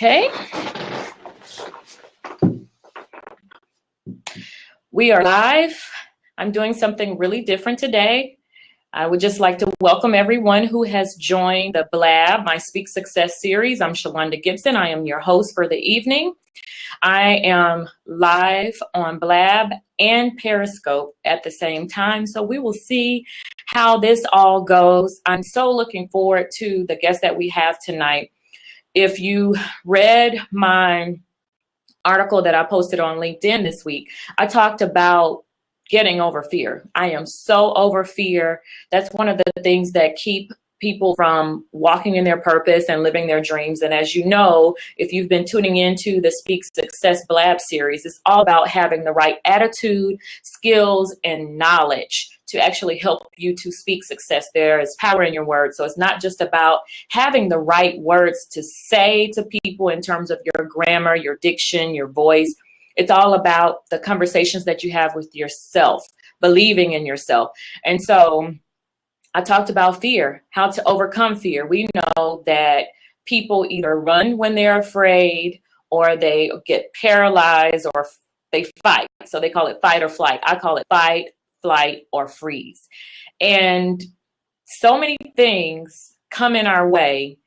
Okay. We are live. I'm doing something really different today. I would just like to welcome everyone who has joined the Blab, my Speak Success series. I'm Shalonda Gibson. I am your host for the evening. I am live on Blab and Periscope at the same time, so we will see how this all goes. I'm so looking forward to the guest that we have tonight. If you read my article that I posted on LinkedIn this week, I talked about getting over fear. I am so over fear. That's one of the things that keep people from walking in their purpose and living their dreams. And as you know, if you've been tuning into the Speak Success Blab series, it's all about having the right attitude, skills, and knowledge to actually help you to speak success. There is power in your words. So it's not just about having the right words to say to people in terms of your grammar, your diction, your voice. It's all about the conversations that you have with yourself, believing in yourself. And so I talked about fear, how to overcome fear. We know that people either run when they're afraid, or they get paralyzed, or they fight. So they call it fight or flight. I call it fight, flight, or freeze. And so many things come in our way.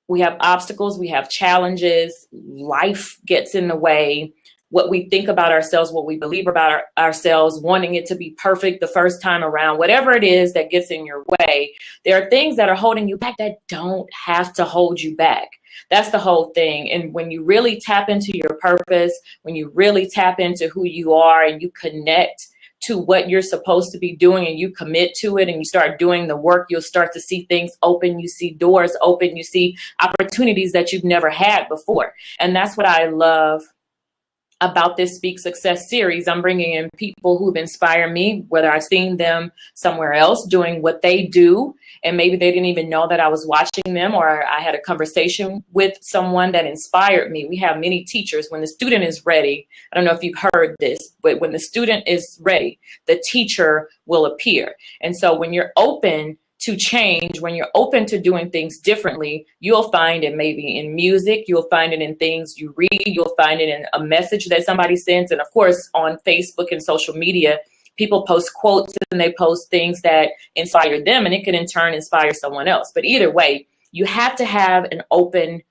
We have obstacles, we have challenges, life gets in the way. What we think about ourselves, what we believe about ourselves, wanting it to be perfect the first time around, whatever it is that gets in your way, there are things that are holding you back that don't have to hold you back. That's the whole thing. And when you really tap into your purpose, when you really tap into who you are and you connect to what you're supposed to be doing and you commit to it and you start doing the work, you'll start to see things open. You see doors open. You see opportunities that you've never had before. And that's what I love about this Speak Success series. I'm bringing in people who've inspired me, whether I've seen them somewhere else doing what they do, and maybe they didn't even know that I was watching them, or I had a conversation with someone that inspired me. We have many teachers. When the student is ready, I don't know if you've heard this, but when the student is ready, the teacher will appear. And so when you're open to change, when you're open to doing things differently, you'll find it maybe in music, you'll find it in things you read, you'll find it in a message that somebody sends. And of course, on Facebook and social media, people post quotes and they post things that inspire them, and it can in turn inspire someone else. But either way, you have to have an open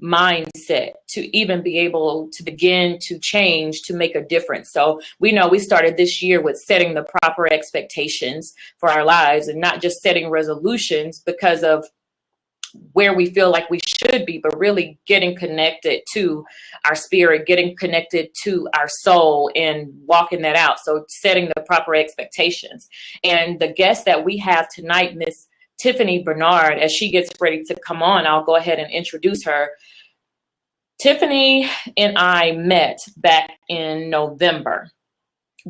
mindset to even be able to begin to change, to make a difference. So we know we started this year with setting the proper expectations for our lives, and not just setting resolutions because of where we feel like we should be, but really getting connected to our spirit, getting connected to our soul and walking that out. So setting the proper expectations. And the guest that we have tonight, Miss Tiffany Bernard, as she gets ready to come on, I'll go ahead and introduce her. Tiffany and I met back in November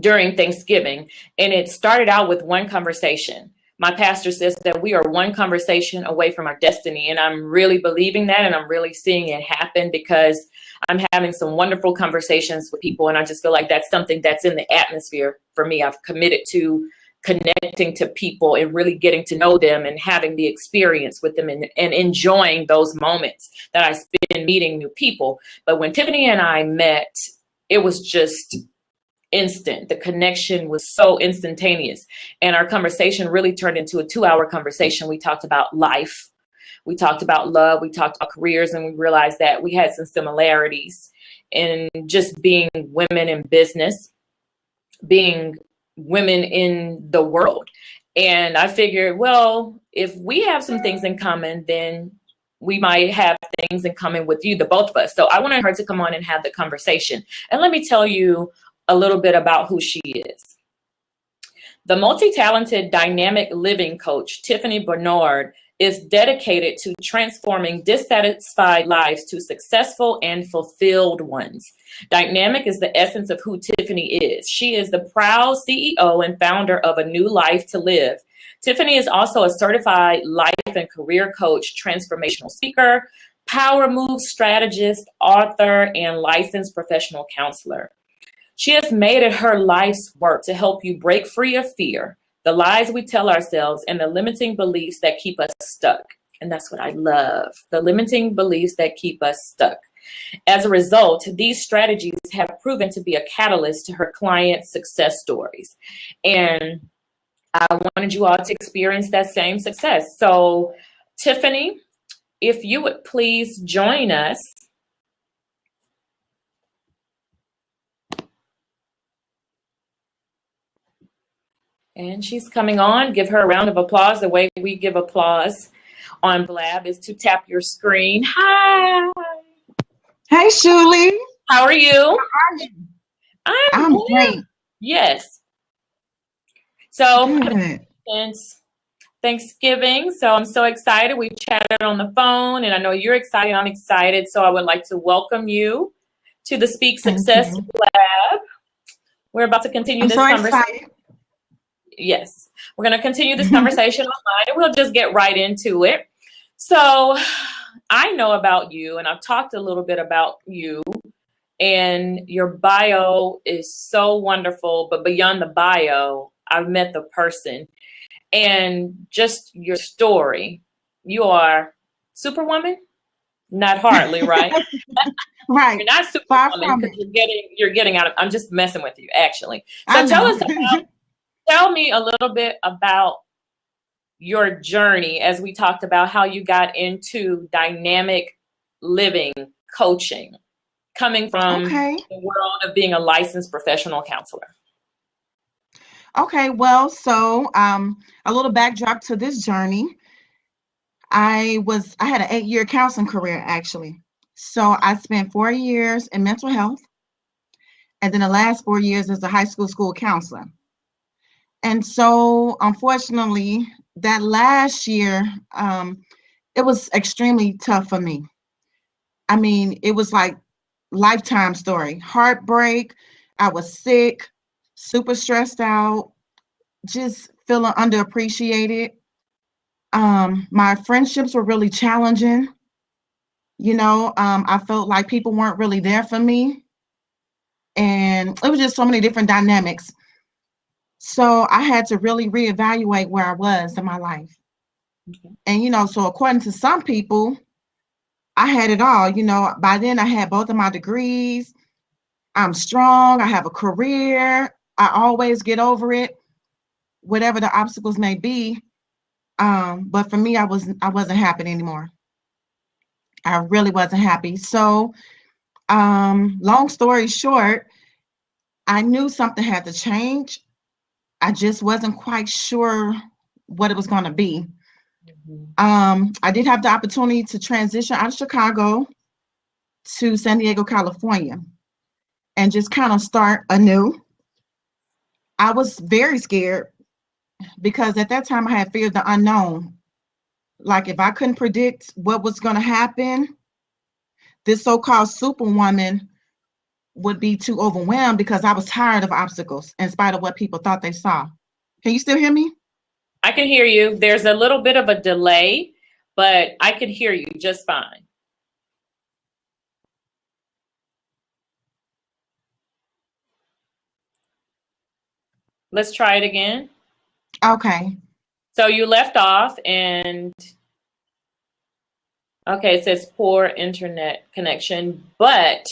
during Thanksgiving, and it started out with one conversation. My pastor says that we are one conversation away from our destiny, and I'm really believing that, and I'm really seeing it happen because I'm having some wonderful conversations with people, and I just feel like that's something that's in the atmosphere for me. I've committed to connecting to people and really getting to know them and having the experience with them and enjoying those moments that I spend meeting new people. But when Tiffany and I met, it was just instant. The connection was so instantaneous. And our conversation really turned into a 2-hour conversation. We talked about life. We talked about love. We talked about careers, and we realized that we had some similarities in just being women in business, being women in the world. And I figured, well, if we have some things in common, then we might have things in common with you, the both of us. So I wanted her to come on and have the conversation. And let me tell you a little bit about who she is. The multi-talented dynamic living coach, Tiffany Bernard, is dedicated to transforming dissatisfied lives to successful and fulfilled ones. Dynamic is the essence of who Tiffany is. She is the proud CEO and founder of A New Life to Live. Tiffany is also a certified life and career coach, transformational speaker, power move strategist, author, and licensed professional counselor. She has made it her life's work to help you break free of fear, the lies we tell ourselves, and the limiting beliefs that keep us stuck. And that's what I love, the limiting beliefs that keep us stuck. As a result, these strategies have proven to be a catalyst to her clients' success stories. And I wanted you all to experience that same success. So, Tiffany, if you would please join us. And she's coming on. Give her a round of applause. The way we give applause on Blab is to tap your screen. Hi. Hey, Shuli. How are you? How are you? I'm great. Yes. So, Good. since Thanksgiving, so I'm so excited. We've chatted on the phone, and I know you're excited. I'm excited. So, I would like to welcome you to the Speak Thank Success you. Lab. We're about to continue I'm this so conversation. excited. Yes, we're going to continue this conversation online, and we'll just get right into it. So, I know about you, and I've talked a little bit about you, and your bio is so wonderful. But beyond the bio, I've met the person, and just your story. You are Superwoman? Not hardly, right? Right. You're not Far Superwoman from because it. you're getting out of. I'm just messing with you, actually. I So know. tell me a little bit about your journey, as we talked about how you got into dynamic living coaching, coming from Okay. the world of being a licensed professional counselor. Okay. Well, so a little backdrop to this journey. I had an 8-year counseling career actually. So I spent 4 years in mental health, and then the last 4 years as a high school counselor. And so, unfortunately, that last year, it was extremely tough for me. I mean, it was like lifetime story. Heartbreak. I was sick, super stressed out, just feeling underappreciated. My friendships were really challenging. I felt like people weren't really there for me, and it was just so many different dynamics. So I had to really reevaluate where I was in my life. Okay. And so according to some people, I had it all. By then I had both of my degrees. I'm strong. I have a career. I always get over it, whatever the obstacles may be. But for me, I wasn't happy anymore. I really wasn't happy. So, long story short, I knew something had to change. I just wasn't quite sure what it was going to be. Mhm. I did have the opportunity to transition out of Chicago to San Diego, California, and just kind of start anew. I was very scared because at that time I had feared the unknown. Like if I couldn't predict what was going to happen, this so-called superwoman would be too overwhelmed because I was tired of obstacles in spite of what people thought they saw. Can you still hear me? I can hear you. There's a little bit of a delay, but I could hear you just fine. Let's try it again. Okay. So you left off and okay, it says poor internet connection, but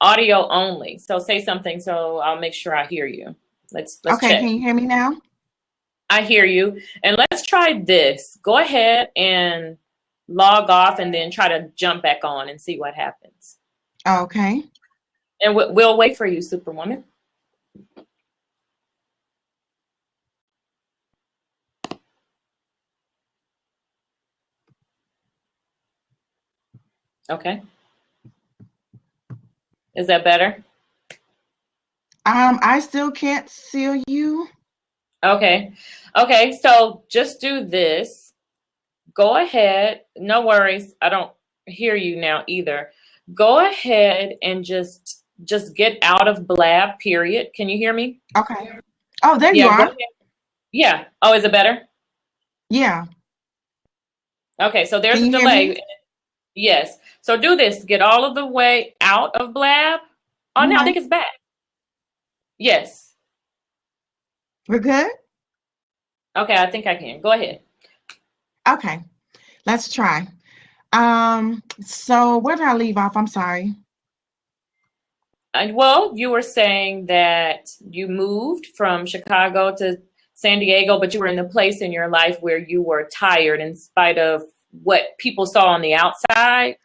audio only. So say something so I'll make sure I hear you. Let's Okay, can check. you hear me now? I hear you. And let's try this. Go ahead and log off and then try to jump back on and see what happens. Okay. And we'll wait for you, Superwoman. Okay. Is that better? I still can't see you. Okay. Okay. So just do this. Go ahead. No worries. I don't hear you now either. Go ahead and just get out of Blab, period. Can you hear me? Okay. Oh, there you Yeah, go are. ahead. Yeah. Oh, is it better? Yeah. Okay, so there's Can a you hear me? delay. Yes. So do this. Get all of the way out of Blab. Oh, no, I Okay. think it's back. Yes. We're good? Okay, I think I can. Go ahead. Okay. Let's try. So where did I leave off? I'm sorry. And well, you were saying that you moved from Chicago to San Diego, but you were in a place in your life where you were tired in spite of what people saw on the outside.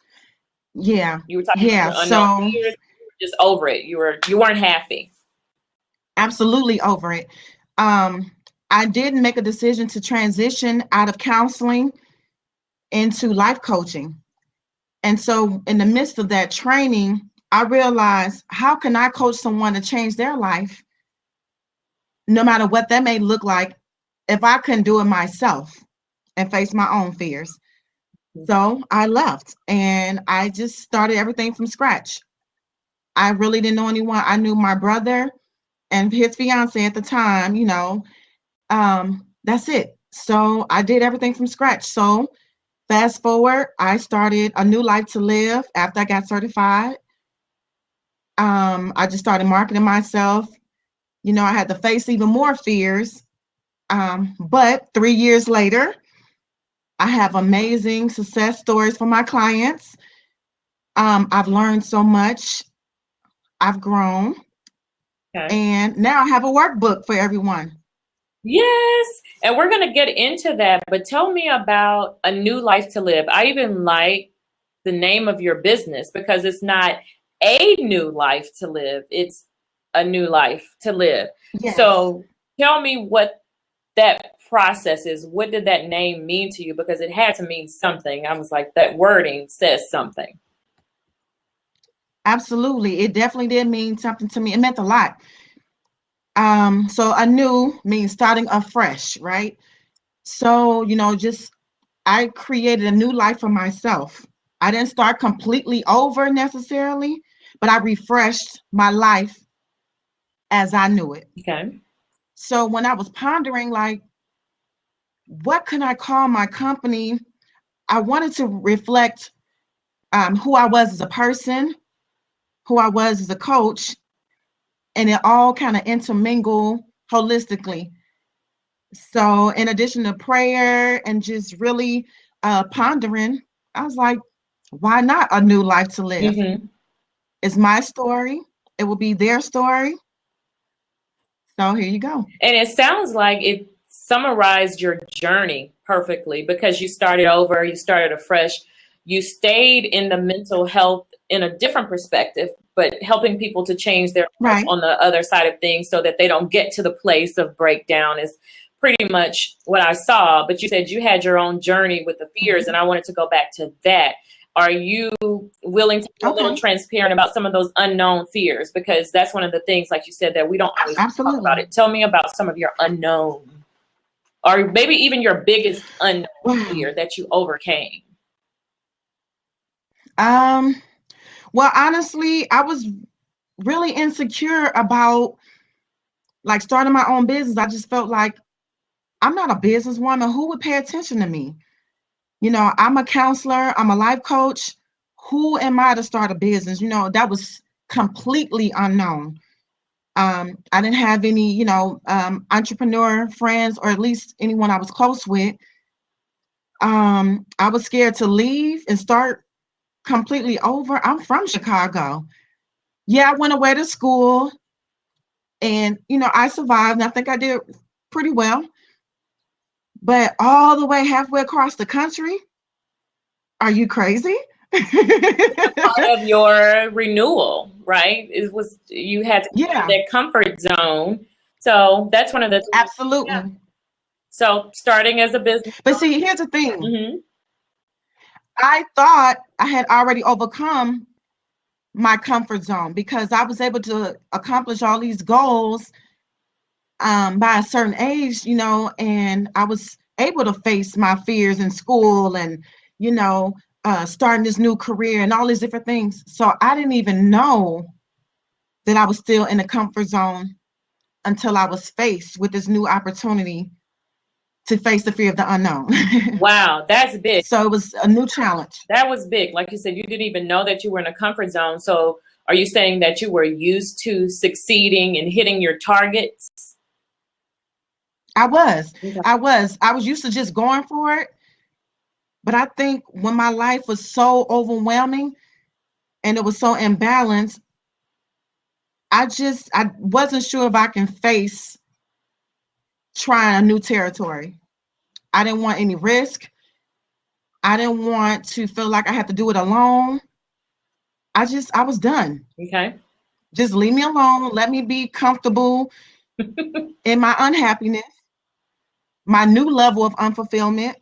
Yeah. You were talking about Yeah. your unknown So fears. You were just over it. You weren't happy. absolutely over it. Um, I did make a decision to transition out of counseling into life coaching. And so in the midst of that training, I realized, how can I coach someone to change their life, no matter what that may look like, if I couldn't do it myself and face my own fears? So I left and I just started everything from scratch. I really didn't know anyone. I knew my brother and his fiance at the time, that's it. So I did everything from scratch. So fast forward, I started a new life to live after I got certified. I just started marketing myself. I had to face even more fears. But 3 years later, I have amazing success stories for my clients. I've learned so much. I've grown. Okay. And now I have a workbook for everyone. Yes, and we're going to get into that, but tell me about a new life to live. I even like the name of your business because it's not a new life to live, it's a new life to live. Yes, So tell me what that process is. What did that name mean to you? Because it had to mean something. I was like, that wording says something. absolutely. It definitely did mean something to me. It meant a lot. So anew means starting afresh, right? So, just I created a new life for myself. I didn't start completely over necessarily, but I refreshed my life as I knew it. Okay. So when I was pondering, like, what can I call my company? I wanted to reflect who I was as a person, who I was as a coach, and it all kind of intermingle holistically. So, in addition to prayer and just really pondering, I was like, why not a new life to live? Hmm. It's my story, it will be their story. So, here you go. And it sounds like it summarized your journey perfectly because you started over, you started afresh, you stayed in the mental health in a different perspective, but helping people to change their lives Right. on the other side of things so that they don't get to the place of breakdown is pretty much what I saw. But you said you had your own journey with the fears, and Mhm. I wanted to go back to that. Are you willing to be a little Okay. transparent about some of those unknown fears? Because that's one of the things, like you said, that we don't always talk about Absolutely. it. Tell me about some of your unknown, or maybe even your biggest unknown Wow. fear that you overcame. Um, well, honestly, I was really insecure about like starting my own business. I just felt like I'm not a businesswoman. Who would pay attention to me? I'm a counselor, I'm a life coach. Who am I to start a business? That was completely unknown. I didn't have any, entrepreneur friends, or at least anyone I was close with. I was scared to leave and start completely over. I'm from Chicago. Yeah, I went away to school and, I survived. And I think I did pretty well. But all the way halfway across the country, are you crazy? Part of your renewal, right? It was you had to get out of Yeah, that comfort zone. So that's one of the things. Yeah. absolutely. So starting as a business. But see, here's the thing. Hmm. I thought I had already overcome my comfort zone because I was able to accomplish all these goals by a certain age, and I was able to face my fears in school and, you know, starting this new career and all these different things. So I didn't even know that I was still in the comfort zone until I was faced with this new opportunity to face the fear of the unknown. Wow, that's big. So it was a new challenge. That was big. Like you said, you didn't even know that you were in a comfort zone. So are you saying that you were used to succeeding and hitting your targets? I was. Okay. I was. I was used to just going for it. But I think when my life was so overwhelming and it was so imbalanced, I wasn't sure if I can face trying a new territory. I didn't want any risk. I didn't want to feel like I had to do it alone. I was done. Okay. Just leave me alone. Let me be comfortable in my unhappiness, my new level of unfulfillment.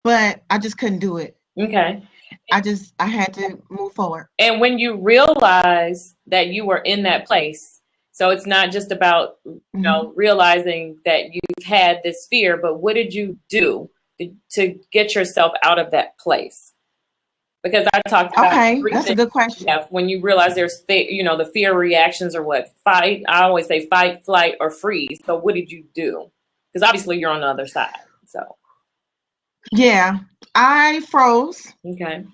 But I just couldn't do it. Okay. I had to move forward. And when you realize that you were in that place, so it's not just about, Mhm. realizing that you've had this fear, but what did you do to get yourself out of that place? Because I talked about Okay, three that's a things. good question. Yeah, when you realize there's, the fear reactions are what? Fight. I always say fight, flight, or freeze. So what did you do? Because obviously you're on the other side. So, Yeah, I froze okay.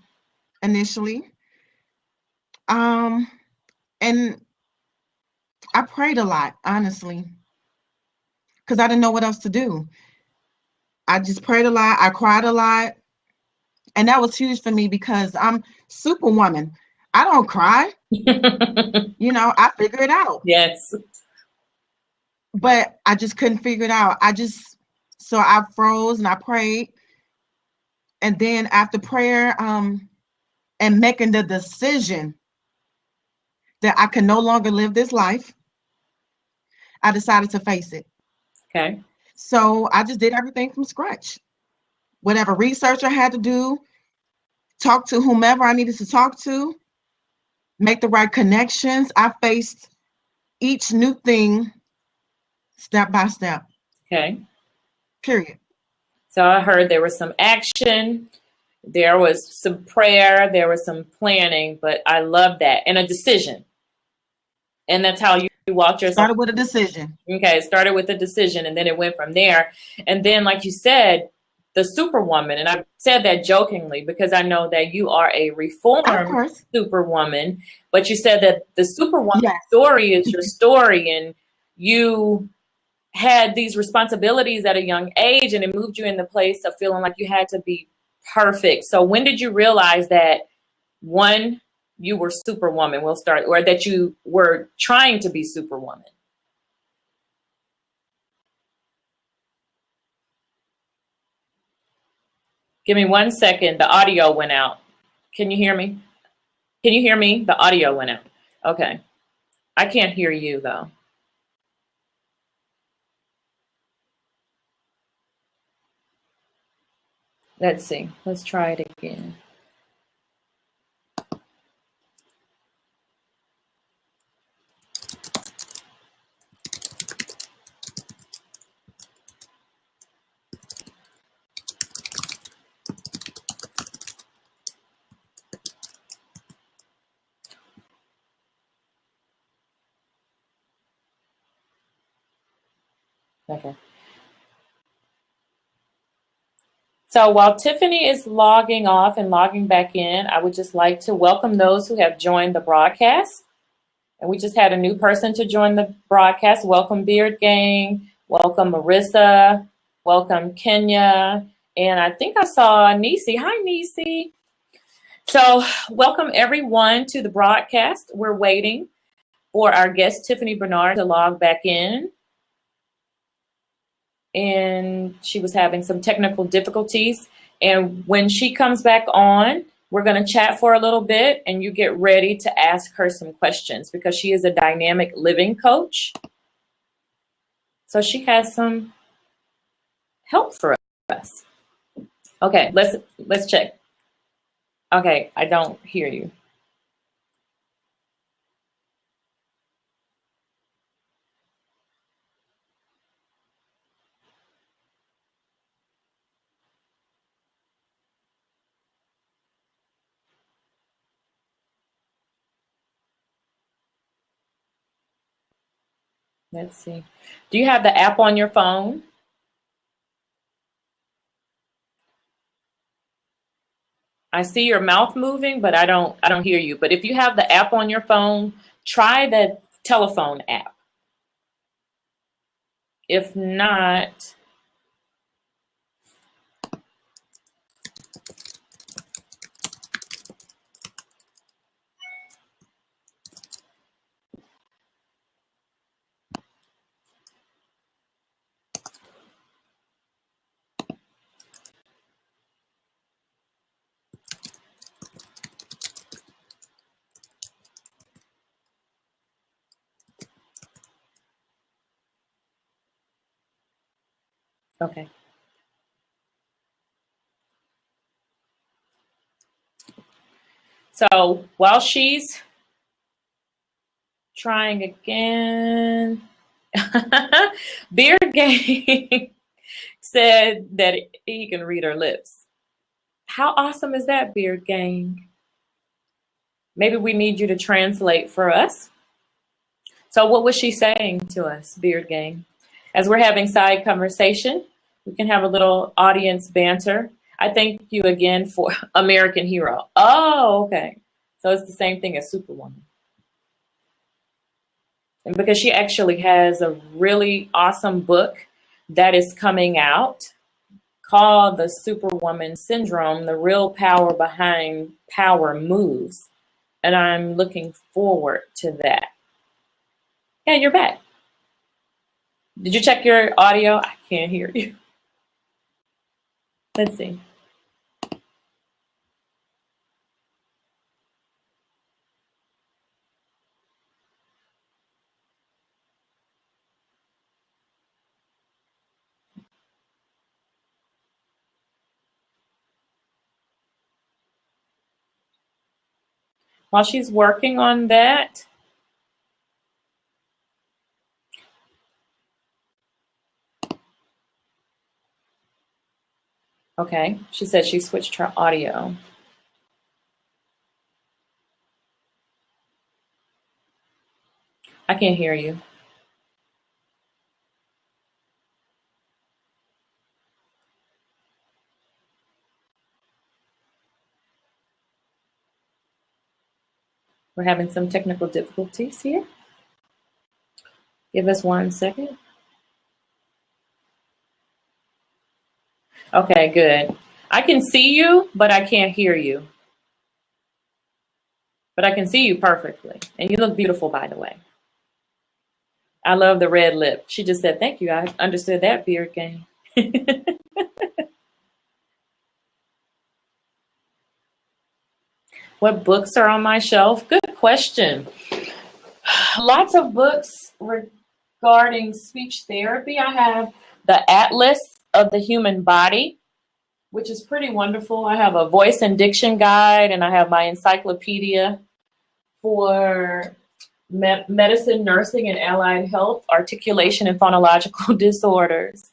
initially. Um, and I prayed a lot, honestly, because I didn't know what else to do. I just prayed a lot. I cried a lot. And that was huge for me because I'm superwoman. I don't cry. I figure it out. Yes. But I just couldn't figure it out. So I froze and I prayed. And then after prayer, and making the decision that I can no longer live this life, I decided to face it. Okay. So I just did everything from scratch. Whatever research I had to do, talk to whomever I needed to talk to, make the right connections. I faced each new thing step by step, Okay. period. So I heard there was some action, there was some prayer, there was some planning, but I love that. And a decision. And that's how you walked yourself. Started with a decision. Okay, it started with a decision and then it went from there. And then, like you said, the superwoman, and I said that jokingly because I know that you are a Of reformed course. superwoman, but you said that the superwoman Yes. story is your story and you had these responsibilities at a young age and it moved you in the place of feeling like you had to be perfect. So when did you realize that one, you were superwoman, we'll start, or that you were trying to be superwoman? Give me 1 second. The audio went out. Can you hear me? Can you hear me? The audio went out. Okay. I can't hear you though. Let's see. Let's try it again. Okay. So while Tiffany is logging off and logging back in, I would just like to welcome those who have joined the broadcast. And we just had a new person to join the broadcast. Welcome, Beard Gang. Welcome, Marissa. Welcome, Kenya. And I think I saw Nisi. Hi, Nisi. So welcome, everyone, to the broadcast. We're waiting for our guest, Tiffany Bernard, to log back in. And she was having some technical difficulties. And when she comes back on, we're going to chat for a little bit and you get ready to ask her some questions because she is a dynamic living coach. So she has some help for us. Okay, let's check. Okay, I don't hear you. Let's see. Do you have the app on your phone? I see your mouth moving, but I don't hear you. But if you have the app on your phone, try the telephone app. If not, Okay. So while she's trying again, Beard Gang said that he can read her lips. How awesome is that, Beard Gang? Maybe we need you to translate for us. So what was she saying to us, Beard Gang? As we're having side conversation, we can have a little audience banter. I thank you again for American Hero. Oh, okay. So it's the same thing as Superwoman. And because she actually has a really awesome book that is coming out called The Superwoman Syndrome, The Real Power Behind Power Moves. And I'm looking forward to that. Yeah, you're back. Did you check your audio? I can't hear you. Let's see. While she's working on that, okay, she said she switched her audio. I can't hear you. We're having some technical difficulties here. Give us 1 second. Okay, good. I can see you, but I can't hear you. But I can see you perfectly. And you look beautiful, by the way. I love the red lip. She just said, thank you. I understood that, Beard Gang. What books are on my shelf? Good question. Lots of books regarding speech therapy. I have the Atlas of the Human Body, which is pretty wonderful. I have a voice and diction guide, and I have my encyclopedia for medicine, nursing, and allied health, articulation, and phonological disorders.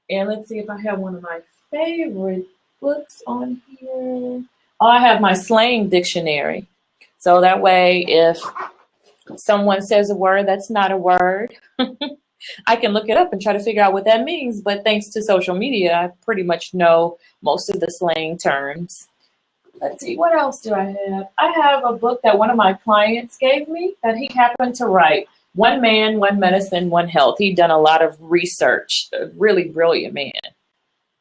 And let's see if I have one of my favorite books on here. Oh, I have my slang dictionary. So that way, if someone says a word that's not a word, I can look it up and try to figure out what that means. But thanks to social media, I pretty much know most of the slang terms. Let's see, what else do I have? I have a book that one of my clients gave me that he happened to write. One Man, One Medicine, One Health. He'd done a lot of research. A really brilliant man.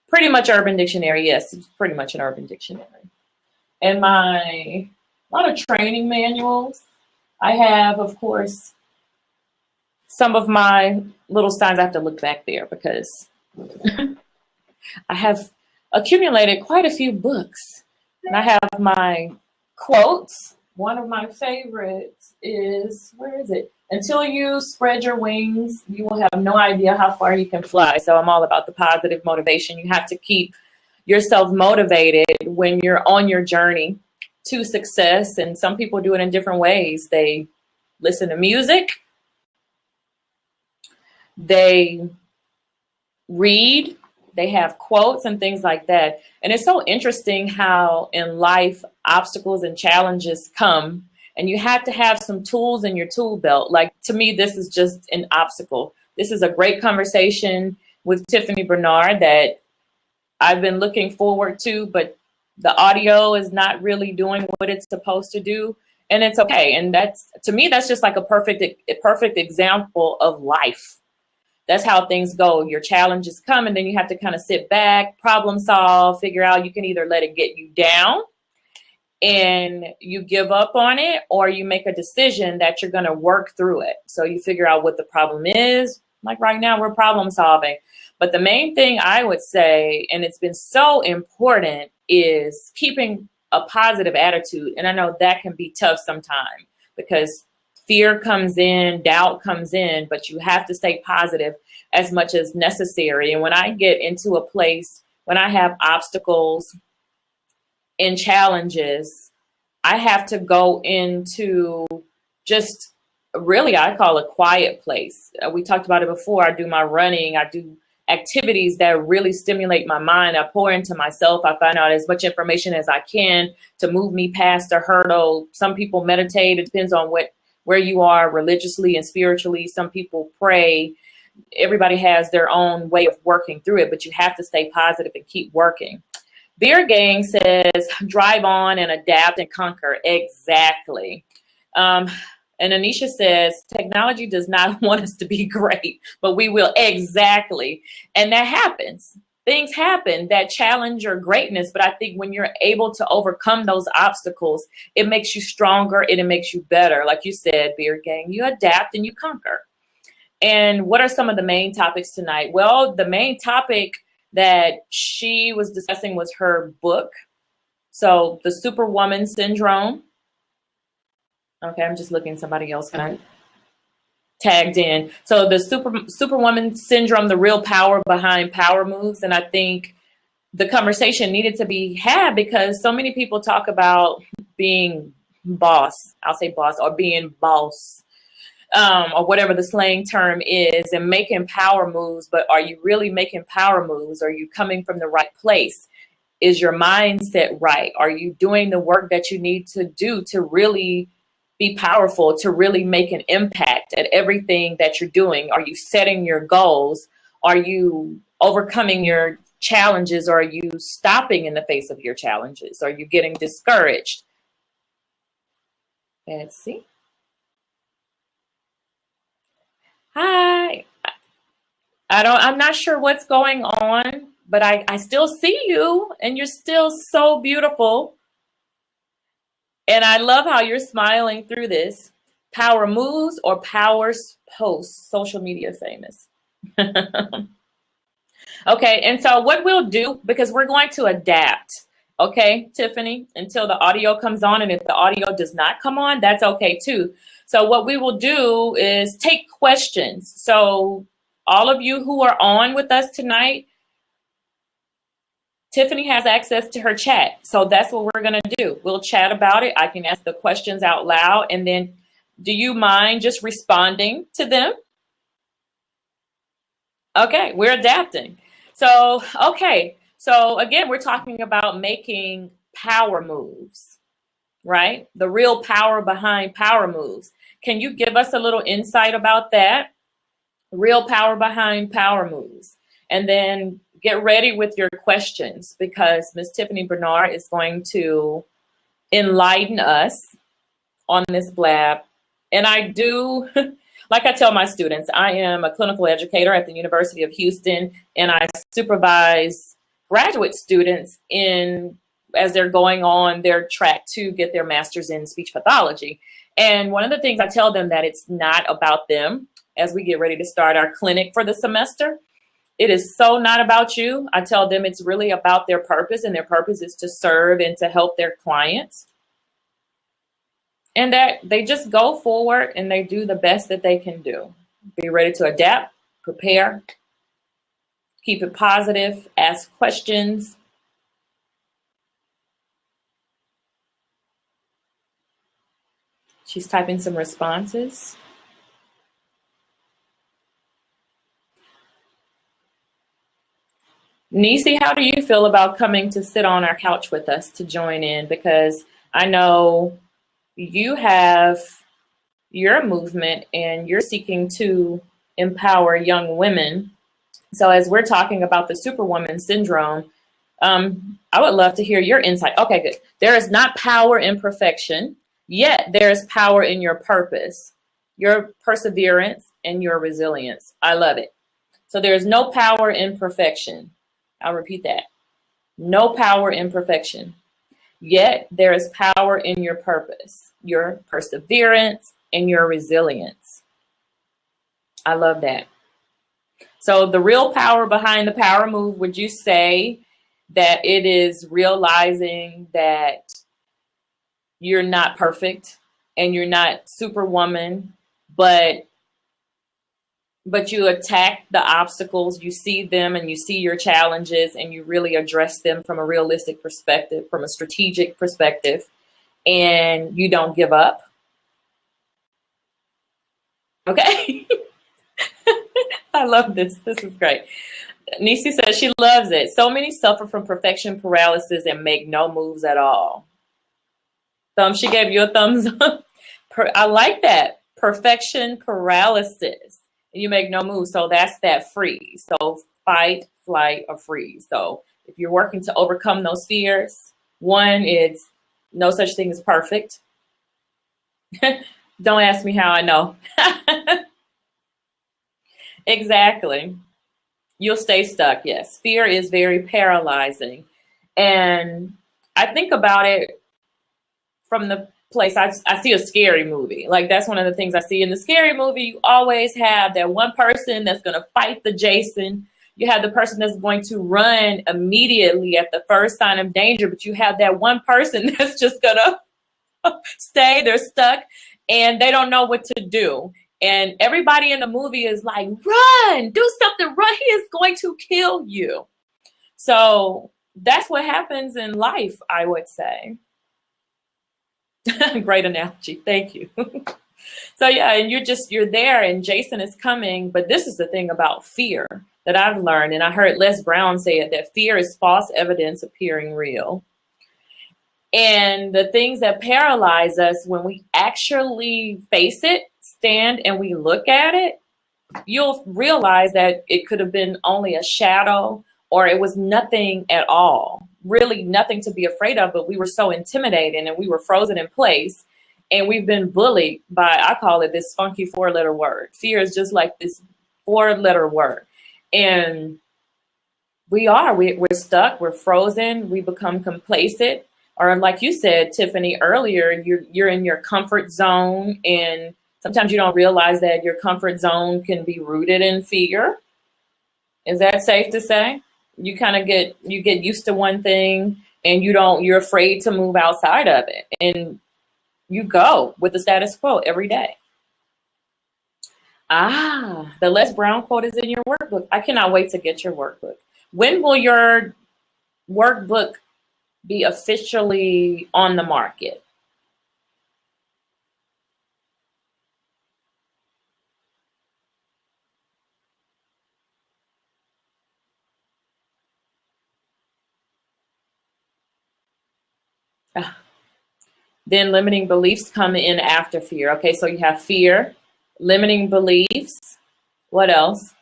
Pretty much Urban Dictionary. Yes, it's pretty much an Urban Dictionary. And a lot of training manuals. I have, of course, some of my little signs. I have to look back there because I have accumulated quite a few books. And I have my quotes. One of my favorites is, where is it? Until you spread your wings, you will have no idea how far you can fly. So I'm all about the positive motivation. You have to keep yourself motivated when you're on your journey to success. And some people do it in different ways. They listen to music. They read. They have quotes and things like that. And it's so interesting how in life obstacles and challenges come, and you have to have some tools in your tool belt. Like, to me, this is just an obstacle. This is a great conversation with Tiffany Bernard that I've been looking forward to, but the audio is not really doing what it's supposed to do. And it's okay. And that's, to me, that's just like a perfect example of life. That's how things go. Your challenges come, and then you have to kind of sit back, problem solve, figure out. You can either let it get you down and you give up on it, or you make a decision that you're going to work through it. So you figure out what the problem is. Like right now, we're problem solving. But the main thing I would say, and it's been so important, is keeping a positive attitude. And I know that can be tough sometimes because fear comes in, doubt comes in, but you have to stay positive as much as necessary. And when I get into a place, when I have obstacles and challenges, I have to go into just really, I call a quiet place. We talked about it before. I do my running. I do activities that really stimulate my mind. I pour into myself. I find out as much information as I can to move me past a hurdle. Some people meditate. It depends on where you are religiously and spiritually. Some people pray. Everybody has their own way of working through it, but you have to stay positive and keep working. Beer Gang says, drive on and adapt and conquer. Exactly. And Anisha says, technology does not want us to be great, but we will. Exactly. And that happens. Things happen that challenge your greatness. But I think when you're able to overcome those obstacles, it makes you stronger and it makes you better. Like you said, Beer Gang, you adapt and you conquer. And what are some of the main topics tonight? Well, the main topic that she was discussing was her book. So the Superwoman Syndrome. Okay, I'm just looking, somebody else kind of tagged in. So the Superwoman Syndrome, the real power behind power moves. And I think the conversation needed to be had because so many people talk about being boss, I'll say boss, or being boss, or whatever the slang term is, and making power moves. But are you really making power moves? Are you coming from the right place? Is your mindset right? Are you doing the work that you need to do to really be powerful, to really make an impact at everything that you're doing? Are you setting your goals? Are you overcoming your challenges? Or are you stopping in the face of your challenges? Are you getting discouraged? Let's see. Hi. I'm not sure what's going on, but I still see you and you're still so beautiful. And I love how you're smiling through this. Power moves or powers posts, social media famous. Okay, and so what we'll do, because we're going to adapt, okay, Tiffany, until the audio comes on. And if the audio does not come on, that's okay too. So what we will do is take questions. So all of you who are on with us tonight, Tiffany has access to her chat. So that's what we're going to do. We'll chat about it. I can ask the questions out loud. And then do you mind just responding to them? Okay, we're adapting. So, okay. So again, we're talking about making power moves, right? The real power behind power moves. Can you give us a little insight about that? Real power behind power moves. And then get ready with your questions because Miss Tiffany Bernard is going to enlighten us on this blab. And I do, like I tell my students, I am a clinical educator at the University of Houston, and I supervise graduate students as they're going on their track to get their master's in speech pathology. And one of the things I tell them that it's not about them as we get ready to start our clinic for the semester. It is so not about you. I tell them it's really about their purpose, and their purpose is to serve and to help their clients. And that they just go forward and they do the best that they can do. Be ready to adapt, prepare, keep it positive, ask questions. She's typing some responses. Nisi, how do you feel about coming to sit on our couch with us to join in? Because I know you have your movement and you're seeking to empower young women. So as we're talking about the Superwoman Syndrome, I would love to hear your insight. Okay, good. There is not power in perfection, yet there is power in your purpose, your perseverance, and your resilience. I love it. So there is no power in perfection. I'll repeat that. No power in perfection. Yet there is power in your purpose, your perseverance, and your resilience. I love that. So the real power behind the power move, would you say that it is realizing that you're not perfect, and you're not superwoman, but you attack the obstacles, you see them and you see your challenges and you really address them from a realistic perspective, from a strategic perspective, and you don't give up. Okay. I love this. This is great. Nisi says she loves it. So many suffer from perfection paralysis and make no moves at all. She gave you a thumbs up. I like that. Perfection paralysis. You make no moves. So that's that freeze. So fight, flight, or freeze. So if you're working to overcome those fears, one is no such thing as perfect. Don't ask me how I know. Exactly. You'll stay stuck. Yes. Fear is very paralyzing. And I think about it from the place I see a scary movie. Like that's one of the things I see in the scary movie. You always have that one person that's going to fight the Jason. You have the person that's going to run immediately at the first sign of danger, but you have that one person that's just going to stay. They're stuck and they don't know what to do. And everybody in the movie is like, run, do something, run. He is going to kill you. So that's what happens in life, I would say. Great analogy. Thank you. So yeah, and you're there and Jason is coming. But this is the thing about fear that I've learned. And I heard Les Brown say it, that fear is false evidence appearing real. And the things that paralyze us, when we actually face it, stand and we look at it, you'll realize that it could have been only a shadow or it was nothing at all. Really nothing to be afraid of, but we were so intimidated and we were frozen in place. And we've been bullied by, I call it this funky 4-letter word. Fear is just like this 4-letter word. And we're stuck, we're frozen, we become complacent. Or like you said, Tiffany, earlier, you're in your comfort zone, and sometimes you don't realize that your comfort zone can be rooted in fear. Is that safe to say? You kind of get used to one thing and you're afraid to move outside of it. And you go with the status quo every day. Ah, the Les Brown quote is in your workbook. I cannot wait to get your workbook. When will your workbook be officially on the market? Ah, then limiting beliefs come in after fear. Okay, so you have fear, limiting beliefs. What else?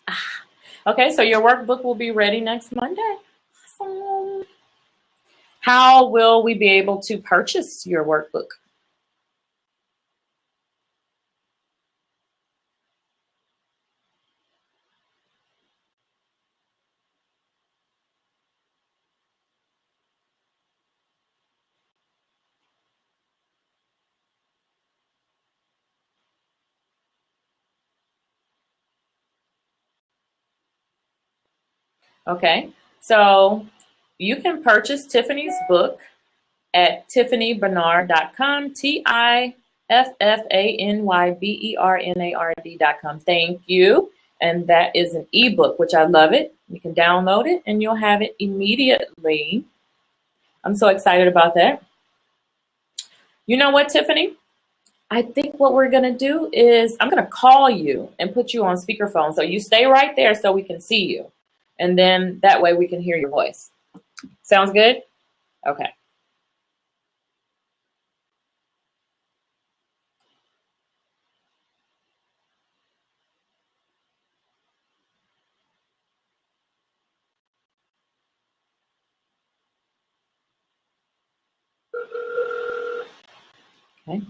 Ah, okay, so your workbook will be ready next Monday. Awesome. How will we be able to purchase your workbook? Okay, so you can purchase Tiffany's book at tiffanybernard.com, TIFFANYBERNARD.com. Thank you. And that is an ebook, which I love it. You can download it and you'll have it immediately. I'm so excited about that. You know what, Tiffany? I think what we're going to do is I'm going to call you and put you on speakerphone. So you stay right there so we can see you. And then that way we can hear your voice. Sounds good? Okay. Okay.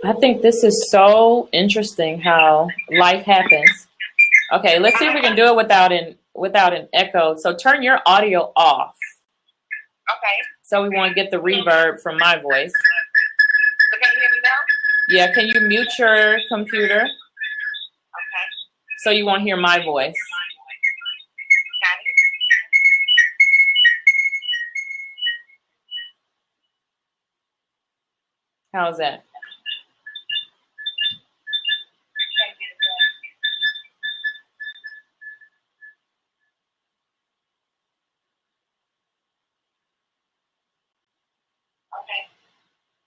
I think this is so interesting how life happens. Okay, let's see if we can do it without an echo. So turn your audio off. Okay. So we won't get the reverb from my voice. So can you hear me now? Yeah, can you mute your computer Okay. so you won't hear my voice? Got it. How's that?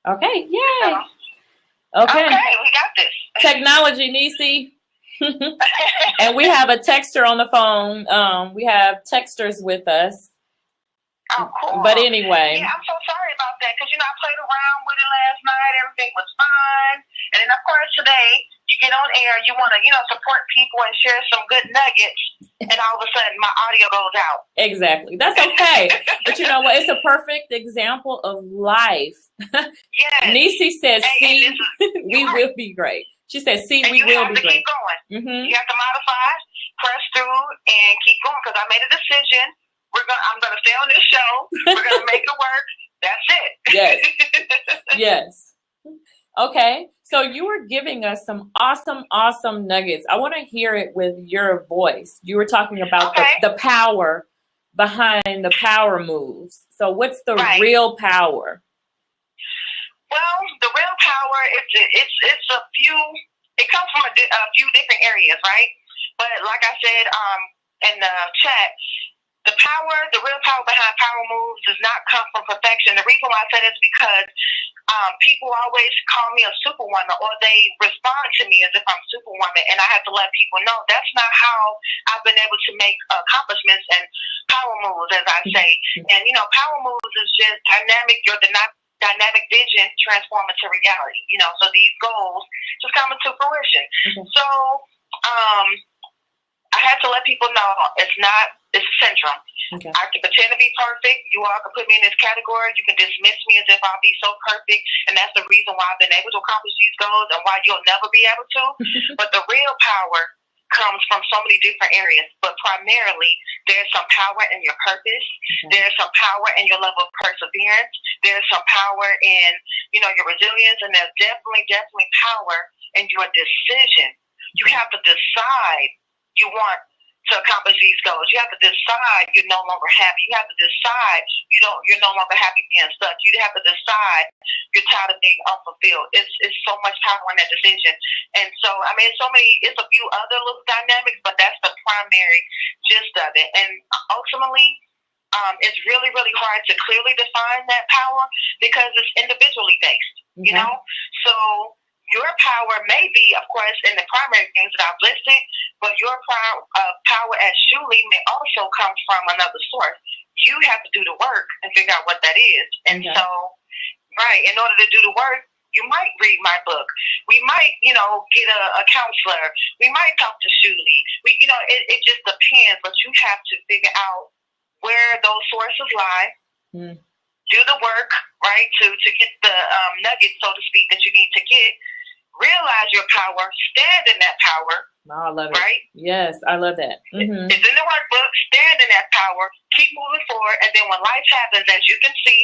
Okay, yay. Okay, we got this. technology, Nisi. And we have a texter on the phone. We have texters with us. Oh, cool. But anyway. Yeah, I'm so sorry about that because, I played around with it last night. Everything was fine. And then, of course, today you get on air. You want to, support people and share some good nuggets. And all of a sudden, my audio goes out. Exactly. That's okay. But you know what? It's a perfect example of life. Yes. Nisi says, see, we right. will be great. She says, see, and we will be great. You have to keep going. Mm-hmm. You have to modify, press through, and keep going because I made a decision. I'm gonna stay on this show. We're gonna make it work. That's it. Yes. Yes. Okay. So you were giving us some awesome nuggets. I want to hear it with your voice. You were talking about the power behind the power moves. So what's the real power? Well, the real power it's a few. It comes from a few different areas, right? But like I said, in the chat. The real power behind power moves does not come from perfection. The reason why I say that is because people always call me a superwoman or they respond to me as if I'm superwoman, and I have to let people know that's not how I've been able to make accomplishments and power moves, as I say. And, power moves is just dynamic vision transform into reality, so these goals just come into fruition. Mm-hmm. So I have to let people know it's a syndrome. Okay. I can pretend to be perfect. You all can put me in this category. You can dismiss me as if I'll be so perfect. And that's the reason why I've been able to accomplish these goals and why you'll never be able to. But the real power comes from so many different areas. But primarily, there's some power in your purpose. Okay. There's some power in your level of perseverance. There's some power in, your resilience. And there's definitely power in your decision. You have to decide you want to accomplish these goals. You have to decide you're no longer happy. You have to decide you're no longer happy being stuck. You have to decide you're tired of being unfulfilled. It's so much power in that decision. And so, it's a few other little dynamics, but that's the primary gist of it. And ultimately, it's really, really hard to clearly define that power because it's individually based, So your power may be, of course, in the primary things that I've listed, but your power as Julie may also come from another source. You have to do the work and figure out what that is. And so, in order to do the work, you might read my book. We might, get a counselor. We might talk to Julie. It just depends, but you have to figure out where those sources lie. Mm. Do the work, right, to get the nuggets, so to speak, that you need to get. Realize your power, stand in that power. Oh, I love it. Right? Yes, I love that. Mm-hmm. It's in the workbook. Stand in that power. Keep moving forward. And then when life happens, as you can see,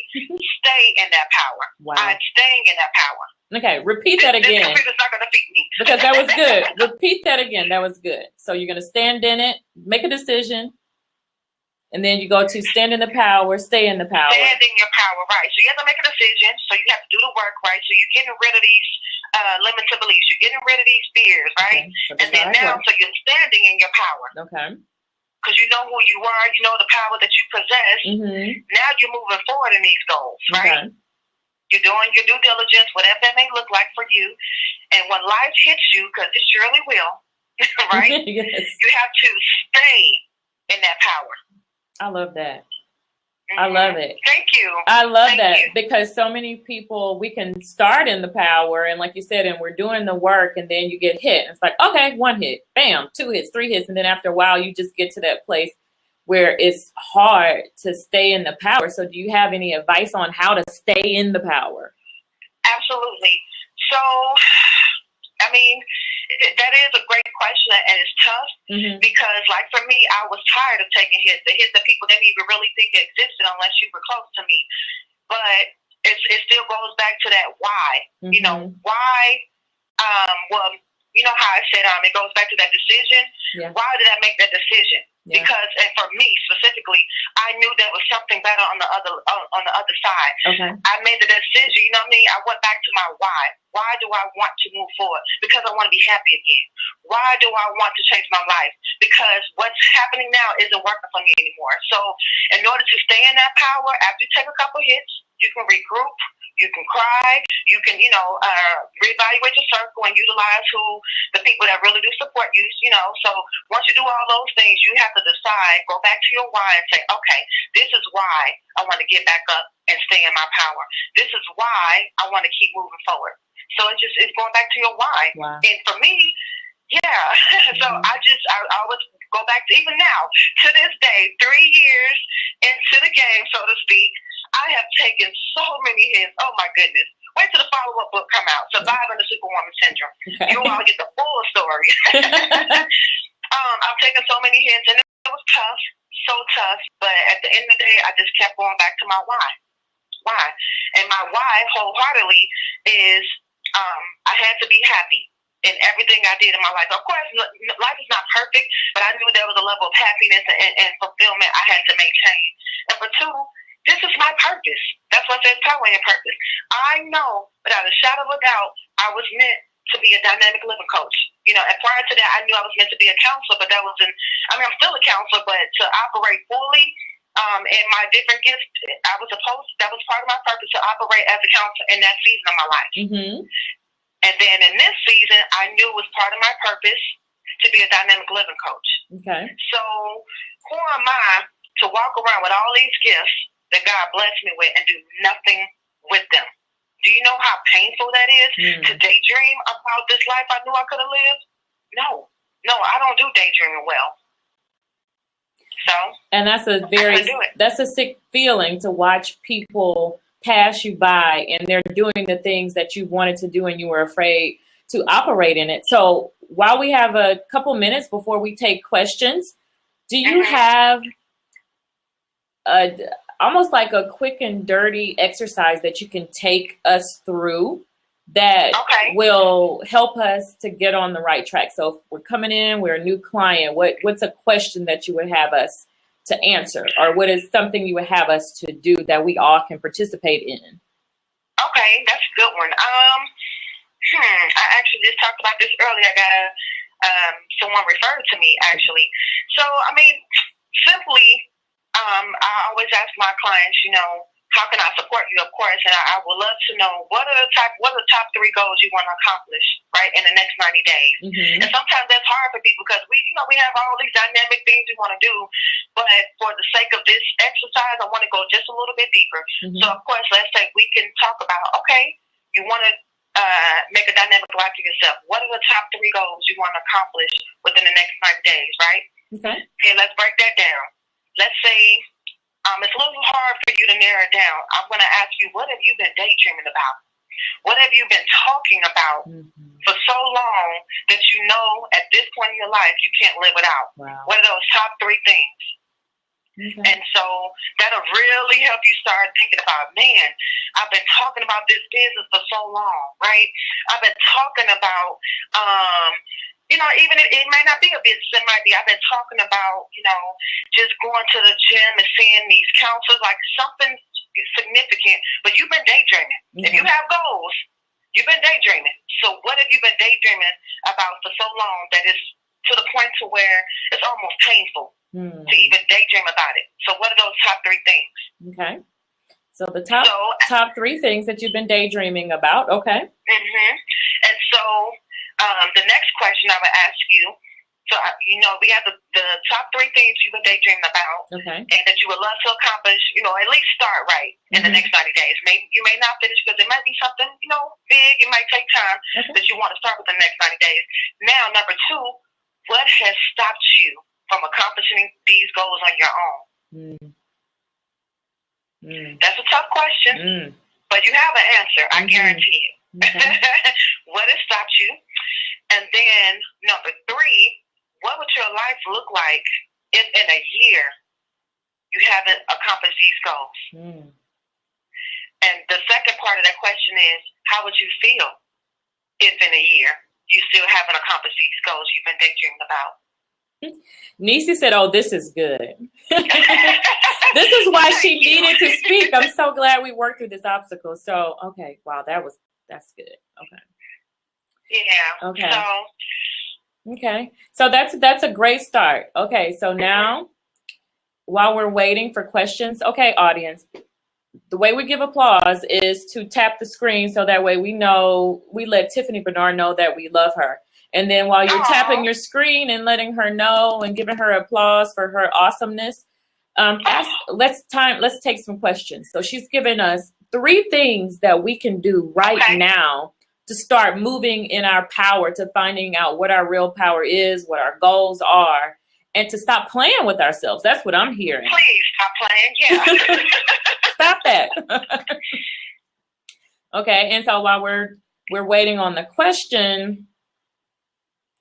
stay in that power. Wow. I'm staying in that power. Okay, repeat that again. This computer's not going to defeat me. Because that was good. Repeat that again. That was good. So you're going to stand in it, make a decision, and then you go to stand in the power, stay in the power. Stand in your power, right. So you have to make a decision. So you have to do the work, right. So you're getting rid of these limited beliefs. You're getting rid of these fears, right. Okay. So and then now, so you're standing in your power. Okay. Because you know who you are. You know the power that you possess. Mm-hmm. Now you're moving forward in these goals, right. Okay. You're doing your due diligence, whatever that may look like for you. And when life hits you, because it surely will, right. Yes. You have to stay in that power. I love that. Mm-hmm. I love it. Thank you. I love that because so many people, we can start in the power and like you said, and we're doing the work and then you get hit. It's like, okay, 1 hit, bam, 2 hits, 3 hits. And then after a while, you just get to that place where it's hard to stay in the power. So do you have any advice on how to stay in the power? Absolutely. So, that is a great question, and it's tough because, like, for me, I was tired of taking hits. The hits that people didn't even really think existed unless you were close to me. But it still goes back to that why. Why? Well, you know how I said it goes back to that decision. Yeah. Why did I make that decision? Yeah. Because, and for me specifically, I knew there was something better on the other side. Okay. I made the decision. You know what I mean? I went back to my why. Why do I want to move forward? Because I want to be happy again. Why do I want to change my life? Because what's happening now isn't working for me anymore. So, in order to stay in that power, after you take a couple hits, you can regroup. You can cry. You can, reevaluate your circle and utilize the people that really do support you. So once you do all those things, you have to decide, go back to your why and say, okay, this is why I want to get back up and stay in my power. This is why I want to keep moving forward. So it's going back to your why. Wow. And for me, yeah. So I always go back to, even now, to this day, 3 years into the game, so to speak, I have taken so many hits. Oh my goodness. Wait till the follow-up book come out, Surviving the Superwoman Syndrome. Okay. You all get the full story. I've taken so many hits, and it was tough, so tough. But at the end of the day, I just kept going back to my why. Why? And my why wholeheartedly is I had to be happy in everything I did in my life. Of course, life is not perfect, but I knew there was a level of happiness and fulfillment I had to maintain. Number two, this is my purpose. That's what says power in your purpose. I know without a shadow of a doubt I was meant to be a dynamic living coach. And prior to that, I knew I was meant to be a counselor, but I'm still a counselor, but to operate fully in my different gifts, that was part of my purpose, to operate as a counselor in that season of my life. Mm-hmm. And then in this season, I knew it was part of my purpose to be a dynamic living coach. Okay. So who am I to walk around with all these gifts that God blessed me with and do nothing with them? Do you know how painful that is to daydream about this life I knew I could have lived? No, I don't do daydreaming well. So, and that's a sick feeling to watch people pass you by and they're doing the things that you wanted to do and you were afraid to operate in it. So while we have a couple minutes before we take questions, do you have almost like a quick and dirty exercise that you can take us through that will help us to get on the right track? So if we're coming in, we're a new client, what's a question that you would have us to answer, or what is something you would have us to do that we all can participate in? Okay, that's a good one. I actually just talked about this earlier. I got someone referred to me, actually. So, simply, I always ask my clients, how can I support you, of course, and I would love to know what are the top 3 goals you want to accomplish, right, in the next 90 days. Mm-hmm. And sometimes that's hard for people because we have all these dynamic things we want to do, but for the sake of this exercise, I want to go just a little bit deeper. Mm-hmm. So, of course, let's say we can talk about, you want to make a dynamic life for yourself. What are the top 3 goals you want to accomplish within the next 90 days, right? Okay. Okay, let's break that down. Let's say it's a little hard for you to narrow it down. I'm going to ask you, what have you been daydreaming about? What have you been talking about for so long that you know at this point in your life you can't live without? Wow. What are those top 3 things? Okay. And so that'll really help you start thinking about, man, I've been talking about this business for so long, right? I've been talking about, even if it may not be a business, it might be, I've been talking about, just going to the gym and seeing these counselors, like something significant, but you've been daydreaming. Mm-hmm. If you have goals, you've been daydreaming. So what have you been daydreaming about for so long that it's to the point to where it's almost painful to even daydream about it? So what are those top 3 things? Okay. So the top 3 things that you've been daydreaming about. Okay. Mm-hmm. And so the next question I would ask you, so, we have the top 3 things you've been daydreaming about, and that you would love to accomplish, at least start right in the next 90 days. Maybe you may not finish because it might be something, big. It might take time that you want to start with the next 90 days. Now, number 2, what has stopped you from accomplishing these goals on your own? That's a tough question, but you have an answer. I guarantee it. Okay. What has stopped you? And then number 3, what would your life look like if in a year you haven't accomplished these goals? And the second part of that question is, how would you feel if in a year you still haven't accomplished these goals you've been daydreaming about? Nisi said, "Oh, this is good." This is why she needed to speak. I'm so glad we worked through this obstacle. So, okay, wow, that's good. Okay. Yeah. Okay. So. Okay. So that's a great start. Okay. So now, while we're waiting for questions, okay, audience, the way we give applause is to tap the screen so that way we know, we let Tiffany Bernard know that we love her. And then while you're tapping your screen and letting her know and giving her applause for her awesomeness, let's take some questions. So she's given us 3 things that we can do right now to start moving in our power, to finding out what our real power is, what our goals are, and to stop playing with ourselves. That's what I'm hearing. Please stop playing. Yeah. Stop that. Okay, and so while we're waiting on the question,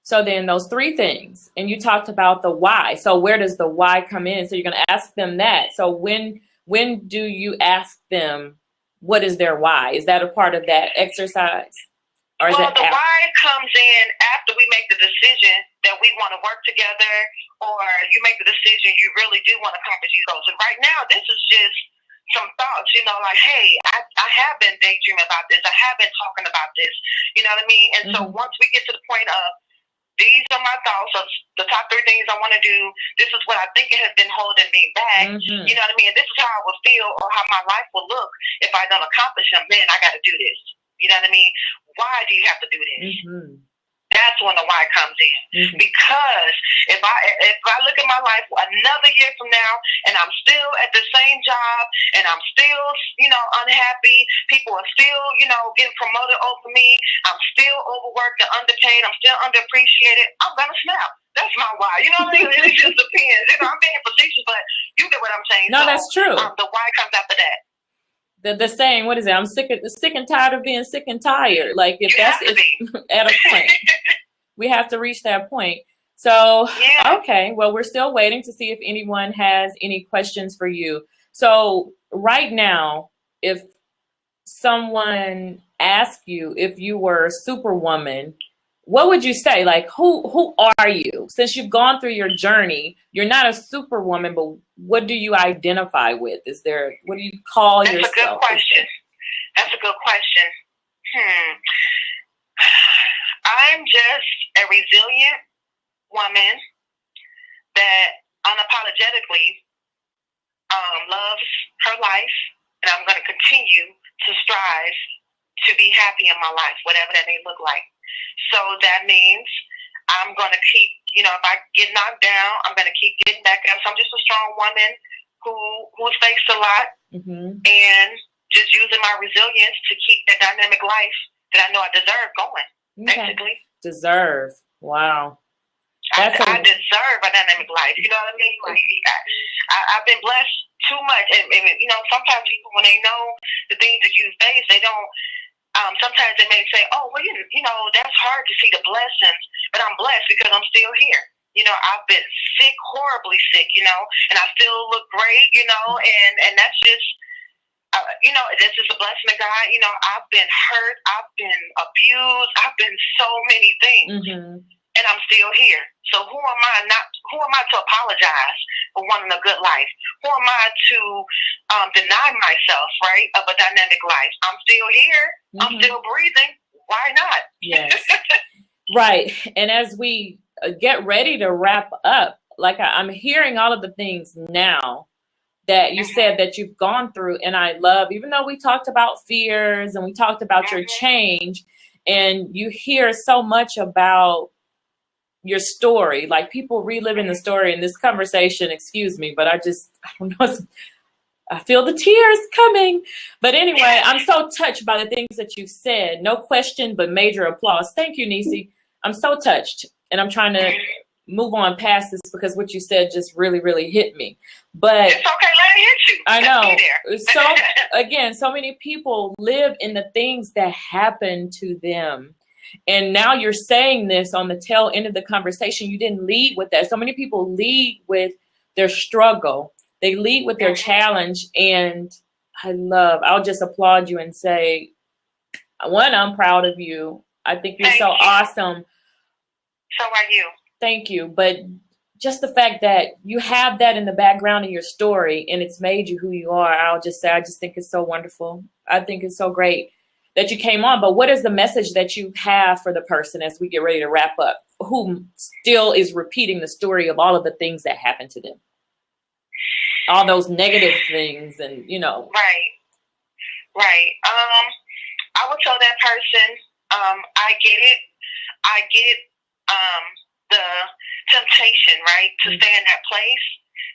so then those 3 things, and you talked about the why. So where does the why come in? So you're going to ask them that. So when do you ask them what is their why? Is that a part of that exercise? Or is well, it the why comes in after we make the decision that we want to work together, or you make the decision you really do want to accomplish these goals. And right now, this is just some thoughts, like, hey, I have been daydreaming about this. I have been talking about this. You know what I mean? And so once we get to the point of, these are my thoughts of the top 3 things I want to do. This is what I think has been holding me back. You know what I mean? And this is how I would feel, or how my life will look if I don't accomplish them. Man, I got to do this. You know what I mean? Why do you have to do this? That's when the why comes in. Because if I look at my life another year from now and I'm still at the same job and I'm still, unhappy, people are still, getting promoted over me, I'm still overworked and underpaid, I'm still underappreciated, I'm going to snap. That's my why. You know what I mean? It just depends. I'm being facetious, but you get what I'm saying. No, so, that's true. The why comes after that. The saying, what is it? I'm sick and tired of being sick and tired. Like if that's at a point, we have to reach that point. So, okay, well, we're still waiting to see if anyone has any questions for you. So right now, if someone asked you if you were a superwoman, what would you say? Like, who are you? Since you've gone through your journey, you're not a superwoman, but what do you identify with? What do you call yourself? That's a good question. That's a good question. I'm just a resilient woman that unapologetically loves her life, and I'm going to continue to strive to be happy in my life, whatever that may look like. So that means I'm going to keep, if I get knocked down, I'm going to keep getting back up. So I'm just a strong woman who's faced a lot and just using my resilience to keep that dynamic life that I know I deserve going, basically. Deserve. Wow. I deserve a dynamic life. You know what I mean? Like, I've been blessed too much. And, sometimes people, when they know the things that you face, they don't, sometimes they may say, oh, well, that's hard to see the blessings, but I'm blessed because I'm still here. I've been sick, horribly sick, and I still look great, and that's just, this is a blessing of God. I've been hurt, I've been abused, I've been so many things, and I'm still here. So who am I to apologize for wanting a good life? Who am I to deny myself, right, of a dynamic life? I'm still here. I'm still breathing. Why not? Yes. Right. And as we get ready to wrap up, like I'm hearing all of the things now that you said that you've gone through. And I love, even though we talked about fears and we talked about your change, and you hear so much about your story, like people reliving the story in this conversation, excuse me, but I don't know, I feel the tears coming. But anyway, I'm so touched by the things that you said. No question, but major applause. Thank you, Nisi. I'm so touched, and I'm trying to move on past this because what you said just really, really hit me. But it's okay, let it hit you. I know. So again, so many people live in the things that happen to them. And now you're saying this on the tail end of the conversation. You didn't lead with that. So many people lead with their struggle. They lead with their challenge. And I'll just applaud you and say, one, I'm proud of you. I think you're awesome. So are you. Thank you. But just the fact that you have that in the background of your story and it's made you who you are, I'll just say, I just think it's so wonderful. I think it's so great that you came on. But what is the message that you have for the person as we get ready to wrap up, who still is repeating the story of all of the things that happened to them? All those negative things and, you know. Right. I would tell that person, I get it. I get the temptation, right, to stay in that place,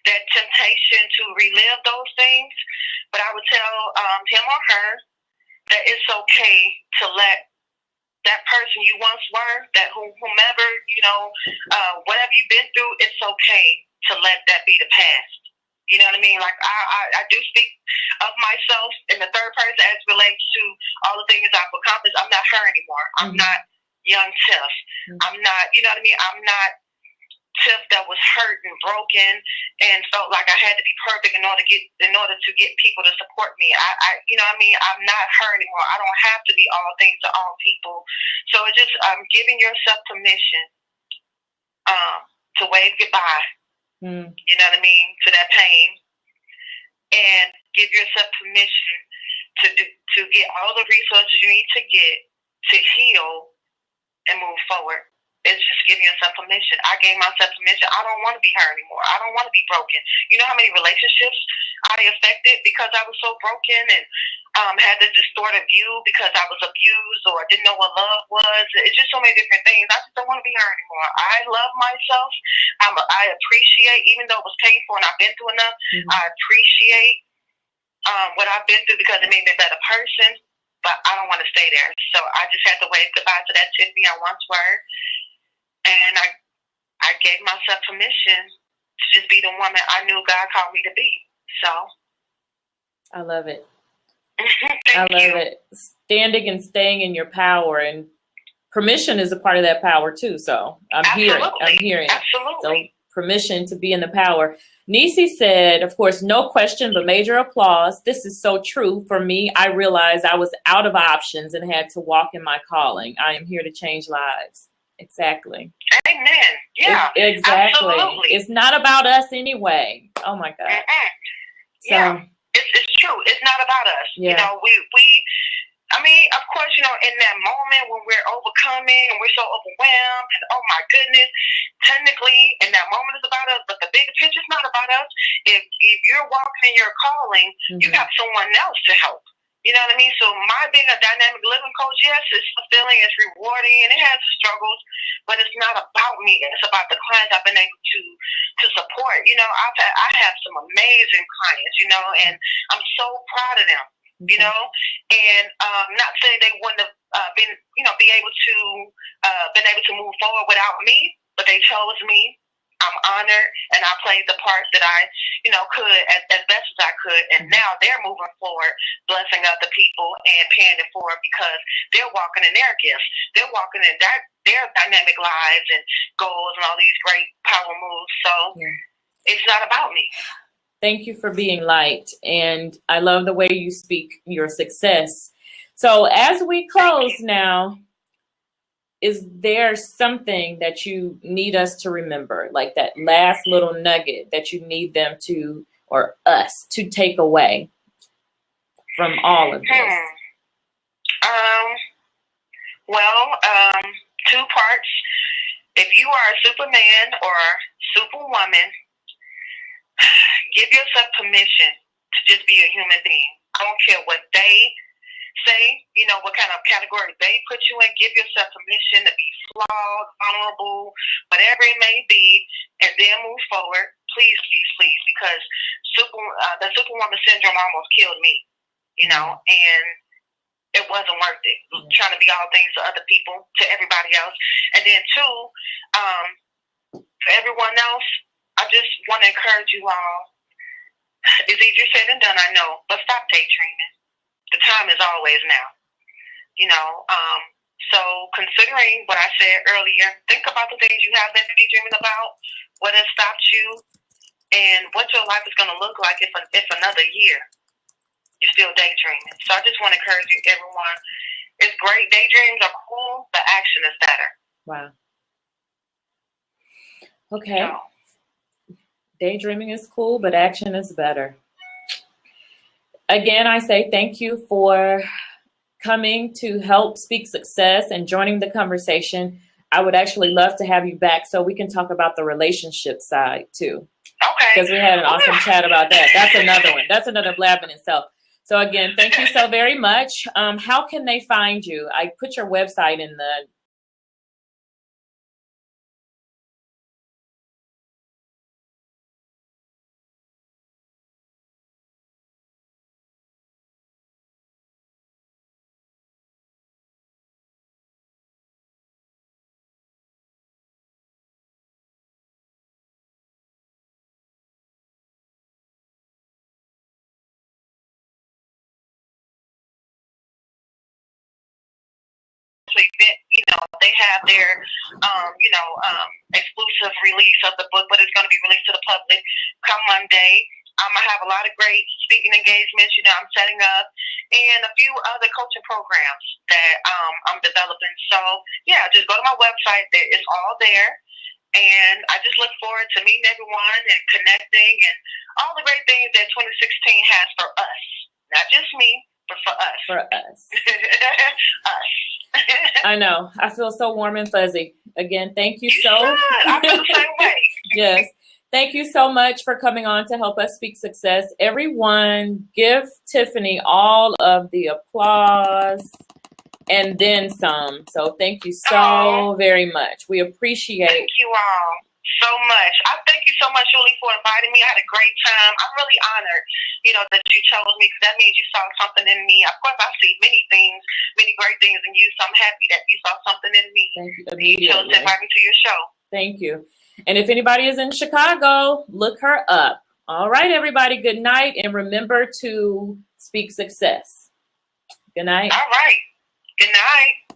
that temptation to relive those things. But I would tell him or her that it's okay to let that person you once were, that whomever, you know, whatever you've been through, it's okay to let that be the past. You know what I mean? Like, I do speak of myself in the third person as it relates to all the things I've accomplished. I'm not her anymore. I'm not young Tiff. I'm not, you know what I mean? I'm not Tiff that was hurt and broken and felt like I had to be perfect in order to get people to support me. I you know what I mean? I'm not her anymore. I don't have to be all things to all people. So it's just giving yourself permission to wave goodbye. You know what I mean? To that pain, and give yourself permission to get all the resources you need to get to heal and move forward. It's just giving yourself permission. I gave myself permission. I don't want to be her anymore. I don't want to be broken. You know how many relationships I affected because I was so broken and had this distorted view because I was abused or didn't know what love was. It's just so many different things. I just don't want to be her anymore. I love myself. I appreciate, even though it was painful and I've been through enough, I appreciate what I've been through because it made me a better person. But I don't want to stay there. So I just had to wave goodbye to that Tiffany I once were. And I gave myself permission to just be the woman I knew God called me to be. So. I love it. I love it. Standing and staying in your power, and permission is a part of that power too. So I'm hearing it. Absolutely. So permission to be in the power. Nisi said, of course, no question, but major applause. This is so true. For me, I realized I was out of options and had to walk in my calling. I am here to change lives. Exactly. Amen. Yeah. Exactly. Absolutely. It's not about us anyway. Oh my God. So, yeah. It's true. It's not about us. Yeah. You know, I mean, of course, you know, in that moment when we're overcoming and we're so overwhelmed and oh my goodness, technically in that moment it's about us, but the bigger picture's not about us. If you're walking in your calling, you got someone else to help. You know what I mean? So my being a dynamic living coach, yes, it's fulfilling, it's rewarding, and it has struggles, but it's not about me. It's about the clients I've been able to support. You know, I have some amazing clients, you know, and I'm so proud of them, you know, and not saying they wouldn't have been able to move forward without me, but they chose me. I'm honored, and I played the part that I, you know, could as best as I could. And now they're moving forward, blessing other people and paying it forward because they're walking in their gifts. They're walking in their dynamic lives and goals and all these great power moves. So it's not about me. Thank you for being light, and I love the way you speak your success. So as we close now, is there something that you need us to remember, like that last little nugget that you need them to, or us to take away from all of this? Two parts. If you are a Superman or Superwoman, give yourself permission to just be a human being. I don't care what they say, you know, what kind of category they put you in. Give yourself permission to be flawed, vulnerable, whatever it may be, and then move forward. Please, because the Superwoman syndrome almost killed me, you know, and it wasn't worth it. Trying to be all things to other people, to everybody else. And then two, for everyone else, I just want to encourage you all. It's easier said than done, I know, but stop daydreaming. The time is always now, you know. So considering what I said earlier, think about the things you have been daydreaming about, what has stopped you, and what your life is going to look like if another year you're still daydreaming. So I just want to encourage you, everyone. It's great. Daydreams are cool, but action is better. Wow. Okay. Daydreaming is cool, but action is better. Again, I say thank you for coming to help Speak Success and joining the conversation. I would actually love to have you back so we can talk about the relationship side too. Okay. Because we had an awesome chat about that. That's another one. That's another blab in itself. So again, thank you so very much. How can they find you? I put your website in the event, they have their, exclusive release of the book, but it's going to be released to the public come Monday. I have a lot of great speaking engagements, I'm setting up, and a few other coaching programs that I'm developing. So, yeah, just go to my website. It's all there. And I just look forward to meeting everyone and connecting and all the great things that 2016 has for us. Not just me, but for us. For us. Us. I know. I feel so warm and fuzzy. Again, thank you Should. I feel the same way. Yes. Thank you so much for coming on to help us speak success. Everyone, give Tiffany all of the applause and then some. So thank you so very much. We appreciate. Thank you all so much. I thank you so much, Julie, for inviting me. I had a great time. I'm really honored, that you chose me, because that means you saw something in me. Of course, I see many things, many great things in you, so I'm happy that you saw something in me. Thank you. You chose to invite me to your show. Thank you. And if anybody is in Chicago, look her up. All right, everybody, good night. And remember to speak success. Good night. All right. Good night.